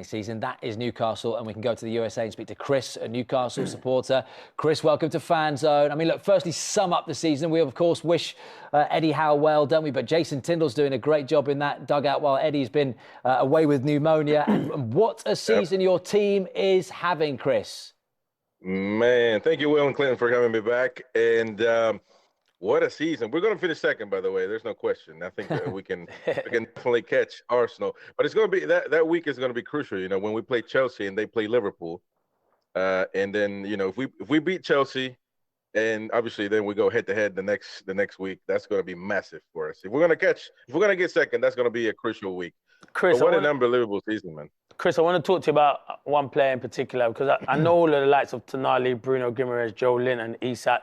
season. That is Newcastle, and we can go to the USA and speak to Chris, a Newcastle supporter. Chris, welcome to Fan Zone. I mean, look, firstly, sum up the season. We, of course, wish Eddie Howe well, don't we? But Jason Tindall's doing a great job in that dugout while Eddie's been away with pneumonia. And what a season your team is having, Chris. Man, thank you, Will and Clinton, for having me back. And what a season. We're going to finish second, by the way. There's no question. I think that we can definitely catch Arsenal. But it's going to be that week is going to be crucial, you know, when we play Chelsea and they play Liverpool. And then, you know, if we beat Chelsea and obviously then we go head to head the next week, that's going to be massive for us. If we're going to get second, that's going to be a crucial week. Chris, what an unbelievable season, man. Chris, I want to talk to you about one player in particular because I know all of the likes of Tonali, Bruno Guimaraes, Joe Linton, Isak.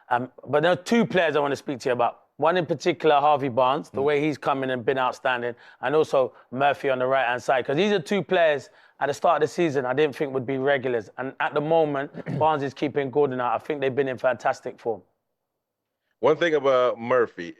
But there are two players I want to speak to you about. One in particular, Harvey Barnes, the way he's come in and been outstanding, and also Murphy on the right-hand side. Because these are two players at the start of the season I didn't think would be regulars. And at the moment, Barnes is keeping Gordon out. I think they've been in fantastic form. One thing about Murphy,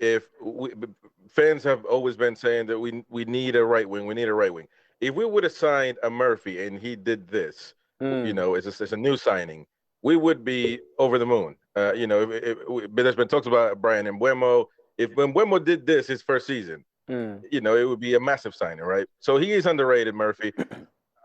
fans have always been saying that we need a right wing. We need a right wing. If we would have signed a Murphy and he did this, you know, it's a new signing, we would be over the moon. You know, there's been talks about Brian Mbeumo. If Mbeumo did this his first season, you know, it would be a massive signing, right? So he is underrated, Murphy.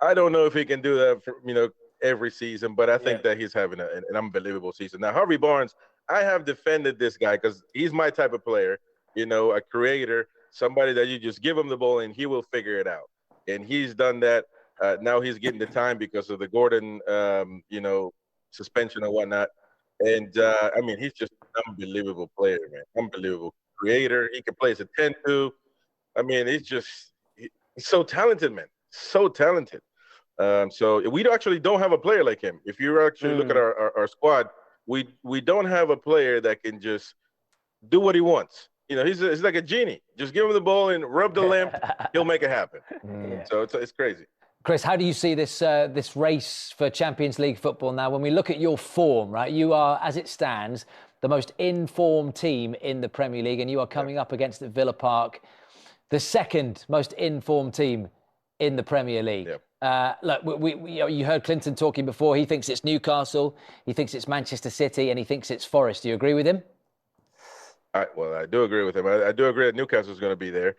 I don't know if he can do that, for, you know, every season, but I think that he's having an unbelievable season. Now, Harvey Barnes, I have defended this guy because he's my type of player, you know, a creator, somebody that you just give him the ball and he will figure it out. And he's done that. Now he's getting the time because of the Gordon, you know, suspension and whatnot. And, I mean, he's just an unbelievable player, man. Unbelievable creator. He can play as a 10-2. I mean, he's so talented, man. So talented. So we actually don't have a player like him. If you actually look at our squad, we don't have a player that can just do what he wants. You know, he's like a genie. Just give him the ball and rub the lamp, he'll make it happen. So it's crazy. Chris, how do you see this this race for Champions League football now? When we look at your form, right, you are, as it stands, the most informed team in the Premier League, and you are coming up against at Villa Park, the second most informed team in the Premier League. Look, you heard Clinton talking before. He thinks it's Newcastle, he thinks it's Manchester City, and he thinks it's Forest. Do you agree with him? Well, I do agree with him. I do agree that Newcastle is going to be there.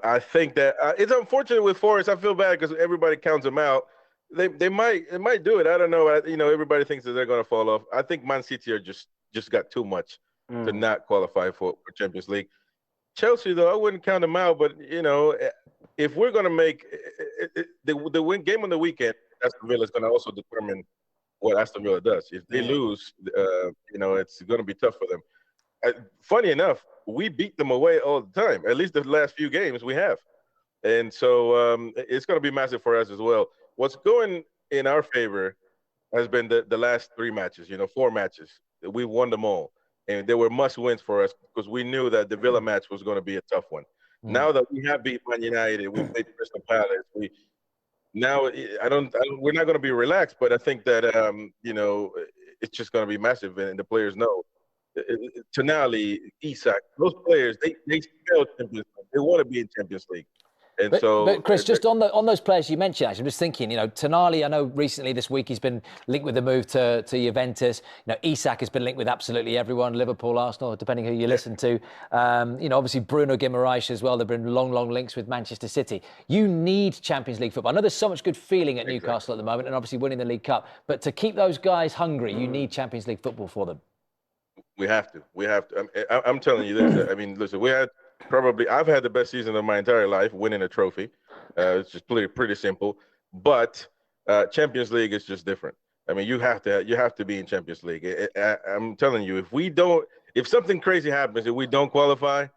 I think that it's unfortunate with Forest. I feel bad because everybody counts them out. They might do it. I don't know. You know, everybody thinks that they're going to fall off. I think Man City are just got too much to not qualify for Champions League. Chelsea, though, I wouldn't count them out. But you know, if we're going to make the win game on the weekend, Aston Villa is going to also determine what Aston Villa does. If they lose, you know, it's going to be tough for them. Funny enough, we beat them away all the time. At least the last few games we have. And so it's going to be massive for us as well. What's going in our favor has been the last 3 matches, you know, 4 matches. We won them all. And they were must-wins for us because we knew that the Villa match was going to be a tough one. Now that we have beat Man United, we played Crystal Palace. We're not going to be relaxed, but I think that, you know, it's just going to be massive, and the players know. Tonali, Isak, those players, they spell Champions League. They want to be in Champions League. And but Chris, just on those players you mentioned, actually, I'm just thinking, you know, Tonali, I know recently this week he's been linked with the move to Juventus. You know, Isak has been linked with absolutely everyone, Liverpool, Arsenal, depending who you listen to. You know, obviously Bruno Guimaraes as well. There've been long links with Manchester City. You need Champions League football. I know there's so much good feeling at Newcastle at the moment and obviously winning the League Cup. But to keep those guys hungry, you need Champions League football for them. We have to. I'm telling you this. I mean, listen, I've had the best season of my entire life, winning a trophy. It's just pretty simple. But Champions League is just different. I mean, you have to be in Champions League. I'm telling you, if something crazy happens and we don't qualify,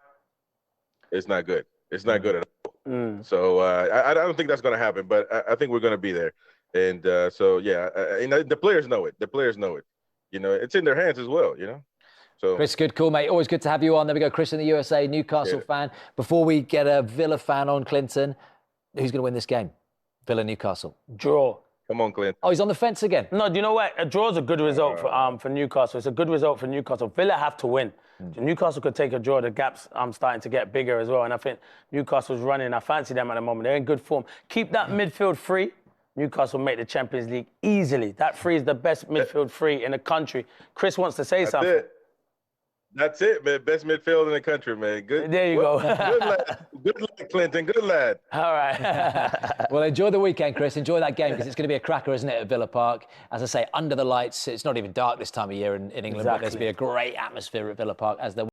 it's not good. It's not good at all. So I don't think that's going to happen. But I think we're going to be there. And so yeah, and the players know it. The players know it. You know, it's in their hands as well. You know. So, Chris, good call, mate. Always good to have you on. There we go. Chris in the USA, Newcastle fan. Before we get a Villa fan on, Clinton, who's going to win this game? Villa, Newcastle. Draw. Come on, Clinton. Oh, he's on the fence again. No, do you know what? A draw is a good result for Newcastle. It's a good result for Newcastle. Villa have to win. Newcastle could take a draw. The gaps starting to get bigger as well. And I think Newcastle's running. I fancy them at the moment. They're in good form. Keep that midfield free. Newcastle make the Champions League easily. That free is the best midfield free in the country. Chris wants to say something. That's it, man. Best midfield in the country, man. Good. There you go. Good lad. Good lad, Clinton. Good lad. All right. Well, enjoy the weekend, Chris. Enjoy that game because it's going to be a cracker, isn't it, at Villa Park? As I say, under the lights. It's not even dark this time of year in England, but there's going to be a great atmosphere at Villa Park as there